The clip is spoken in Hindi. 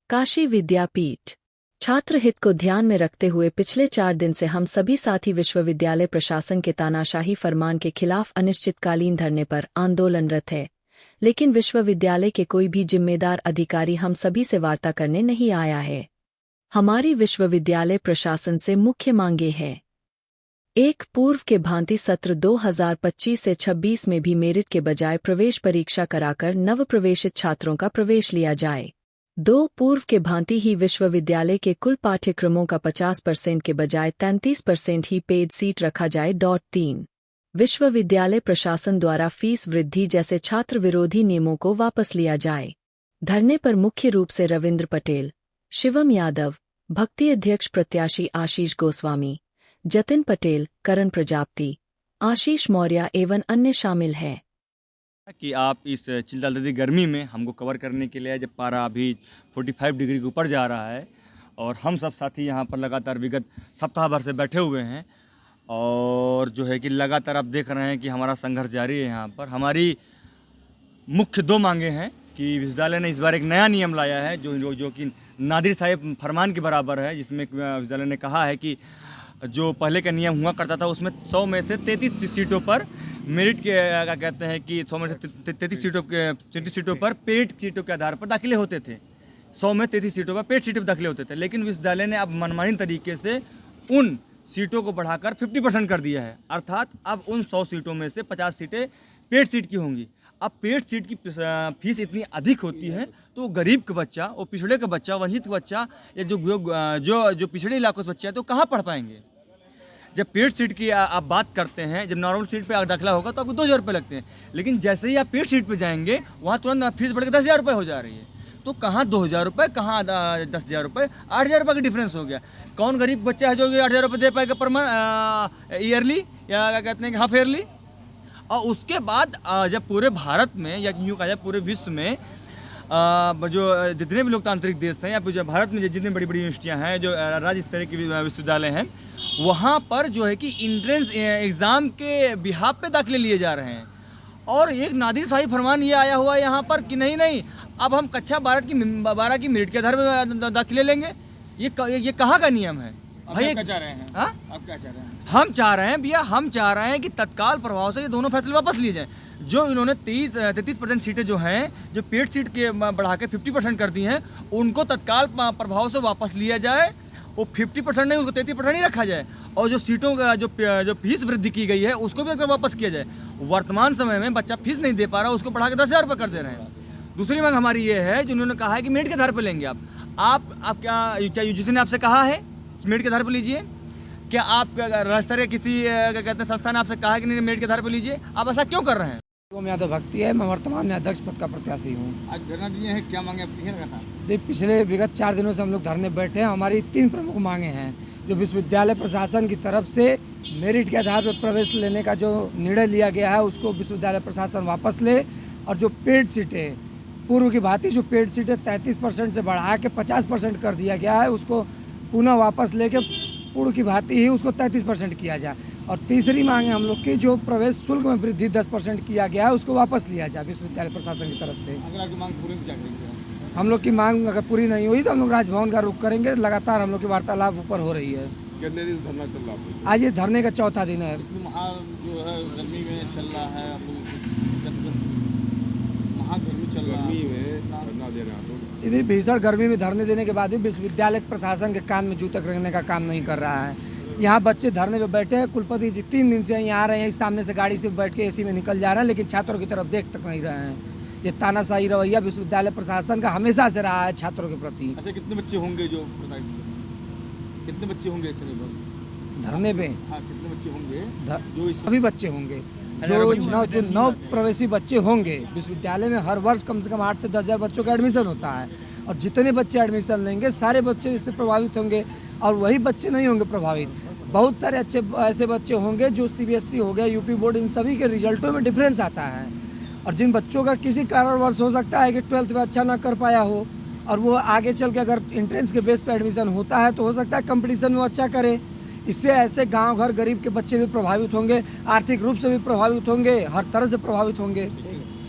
काशी विद्यापीठ। छात्र हित को ध्यान में रखते हुए पिछले 4 दिन से हम सभी साथी विश्वविद्यालय प्रशासन के तानाशाही फरमान के खिलाफ अनिश्चितकालीन धरने पर आंदोलनरत है, लेकिन विश्वविद्यालय के कोई भी जिम्मेदार अधिकारी हम सभी से वार्ता करने नहीं आया है। हमारी विश्वविद्यालय प्रशासन से मुख्य मांगे हैं। 1. पूर्व के भांति सत्र 2025 से 26 में भी मेरिट के बजाय प्रवेश परीक्षा कराकर नवप्रवेशित छात्रों का प्रवेश लिया जाए। 2. पूर्व के भांति ही विश्वविद्यालय के कुल पाठ्यक्रमों का 50% के बजाय 33% ही पेड सीट रखा जाए। 3. विश्वविद्यालय प्रशासन द्वारा फीस वृद्धि जैसे छात्र विरोधी नियमों को वापस लिया जाए। धरने पर मुख्य रूप से रविंद्र पटेल, शिवम यादव, भक्ति अध्यक्ष प्रत्याशी आशीष गोस्वामी, जतिन पटेल, करण प्रजापति, आशीष मौर्य एवं अन्य शामिल हैं। कि आप इस चिलचिलाती गर्मी में हमको कवर करने के लिए, जब पारा अभी 45 डिग्री के ऊपर जा रहा है और हम सब साथी यहाँ पर लगातार विगत सप्ताह भर से बैठे हुए हैं और जो है कि लगातार आप देख रहे हैं कि हमारा संघर्ष जारी है। यहाँ पर हमारी मुख्य 2 मांगे हैं कि विश्वविद्यालय ने इस बार एक नया नियम लाया है जो कि नादिर साहिब फरमान के बराबर है, जिसमें विश्वविद्यालय ने कहा है कि जो पहले का नियम हुआ करता था उसमें 100 में से 33 सीटों पर मेरिट के क्या कहते हैं कि 100 में से 33 सीटों पर पेड सीटों के आधार पर दाखिले होते थे। 100 में 33 सीटों पर पेड सीटों पर दाखिले होते थे, लेकिन विश्वविद्यालय ने अब मनमानी तरीके से उन सीटों को बढ़ाकर 50% कर दिया है। अर्थात अब उन 100 सीटों में से 50 सीटें पेड सीट की होंगी। अब पेड सीट की फीस इतनी अधिक होती है तो गरीब का बच्चा, वो पिछड़े का बच्चा, वंचित का बच्चा या जो पिछड़े इलाकों से बच्चे हैं तो कहाँ पढ़ पाएंगे। जब पेड सीट की आप बात करते हैं, जब नॉर्मल सीट पे दाखिला होगा तो आपको 2000 रुपये लगते हैं, लेकिन जैसे ही आप पेड सीट पे जाएंगे वहाँ तुरंत फीस बढ़कर 10,000 रुपये हो जा रही है। तो कहाँ 2000 रुपये, कहाँ 10,000 रुपये, 8,000 रुपये का डिफरेंस हो गया। कौन गरीब बच्चा है जो 8,000 रुपये दे पाएगा पर ईयरली या क्या कहते हैं कि हाफ ईयरली। और उसके बाद जब पूरे भारत में या यूँ कहा जाए पूरे विश्व में जो जितने भी लोकतांत्रिक देश हैं या जो भारत में जितनी बड़ी बड़ी यूनिवर्सिटियाँ हैं, जो राज्य स्तर के विश्वविद्यालय हैं, वहाँ पर जो है कि एंट्रेंस एग्ज़ाम के बिहाफ पे दाखिले लिए जा रहे हैं। और एक नादिर शाही फरमान ये आया हुआ है यहाँ पर कि नहीं अब हम कक्षा 12 की मेरिट के आधार पर दाखिले लेंगे। ये कहाँ का नियम है भाई? क्या चाह रहे हैं? हाँ, आप क्या चाह रहे हैं? हम चाह रहे हैं भैया, हम चाह रहे हैं कि तत्काल प्रभाव से ये दोनों फैसले वापस लिए जाएँ। जो इन्होंने 33% सीटें जो हैं, जो पेड सीट के बढ़ा के 50% कर दी हैं, उनको तत्काल प्रभाव से वापस लिया जाए। वो 50% नहीं, उसको 33% ही रखा जाए। और जो सीटों का जो फीस वृद्धि की गई है उसको भी अगर वापस किया जाए। वर्तमान समय में बच्चा फीस नहीं दे पा रहा, उसको बढ़ा के 10,000 रुपये कर दे रहे हैं। दूसरी मांग हमारी ये है, जिन्होंने कहा है कि मेरिट के आधार पर लेंगे आप क्या यूजीसी ने आपसे कहा है कि मेरिट के आधार पर लीजिए? क्या आप राज्य स्तरीय किसी क्या कहते हैं संस्था ने आपसे कहा है कि नहीं मेरिट के आधार पर लीजिए? आप ऐसा क्यों कर रहे हैं? यादव भक्ति है, मैं वर्तमान में अध्यक्ष पद का प्रत्याशी हूँ। आज धरना दिए हैं, क्या मांगे आपकी है? पिछले विगत 4 दिनों से हम लोग धरने बैठे हैं। हमारी 3 प्रमुख मांगे हैं जो विश्वविद्यालय प्रशासन की तरफ से मेरिट के आधार पर प्रवेश लेने का जो निर्णय लिया गया है उसको विश्वविद्यालय प्रशासन वापस ले, और जो पेड सीटें पूर्व की भांति जो पेड सीटें 33% से बढ़ा के 50% कर दिया गया है उसको पुनः वापस लेके पूर्व की भांति ही उसको 33% किया जाए। और तीसरी मांग है हम लोग की, जो प्रवेश शुल्क में वृद्धि 10% किया गया है उसको वापस लिया जाए विश्वविद्यालय प्रशासन की तरफ से। अगर आपकी मांग पूरी क्या करेंगे? हम लोग की मांग अगर पूरी नहीं हुई तो हम लोग राजभवन का रुख करेंगे। लगातार हम लोग की वार्तालाप ऊपर हो रही है। कितने दिन धरना चल रहा है? आज ये धरने का 4था दिन है। जो है गर्मी में चल रहा है, गर्मी चल रहा है, धरना दे रहा है। इतनी भीषण गर्मी में धरने देने के बाद भी विश्वविद्यालय प्रशासन के कान में जू तक रखने का काम नहीं कर रहा है। यहाँ बच्चे धरने पे बैठे हैं, कुलपति जी 3 दिन से यहाँ आ रहे हैं, इस सामने से गाड़ी से बैठ के एसी में निकल जा रहे हैं, लेकिन छात्रों की तरफ देख तक नहीं रहे हैं। ये तानाशाही रवैया विश्वविद्यालय प्रशासन का हमेशा से रहा है छात्रों के प्रति। अच्छा, कितने बच्चे होंगे जो कितने बच्चे होंगे ऐसे धरने पे? हाँ, कितने बच्चे होंगे? जो सभी बच्चे होंगे, जो नव प्रवेशी बच्चे होंगे। विश्वविद्यालय में हर वर्ष कम से कम 8 से 10,000 बच्चों का एडमिशन होता है, और जितने बच्चे एडमिशन लेंगे सारे बच्चे इससे प्रभावित होंगे, और वही बच्चे नहीं होंगे प्रभावित। बहुत सारे अच्छे ऐसे बच्चे होंगे जो CBSE हो गया, यूपी बोर्ड, इन सभी के रिजल्टों में डिफरेंस आता है। और जिन बच्चों का किसी कारणवश हो सकता है कि 12th में अच्छा ना कर पाया हो, और वो आगे चल के अगर एंट्रेंस के बेस पर एडमिशन होता है तो हो सकता है कंपटीशन में अच्छा करे। इससे ऐसे गांव घर गरीब के बच्चे भी प्रभावित होंगे, आर्थिक रूप से भी प्रभावित होंगे, हर तरह से प्रभावित होंगे।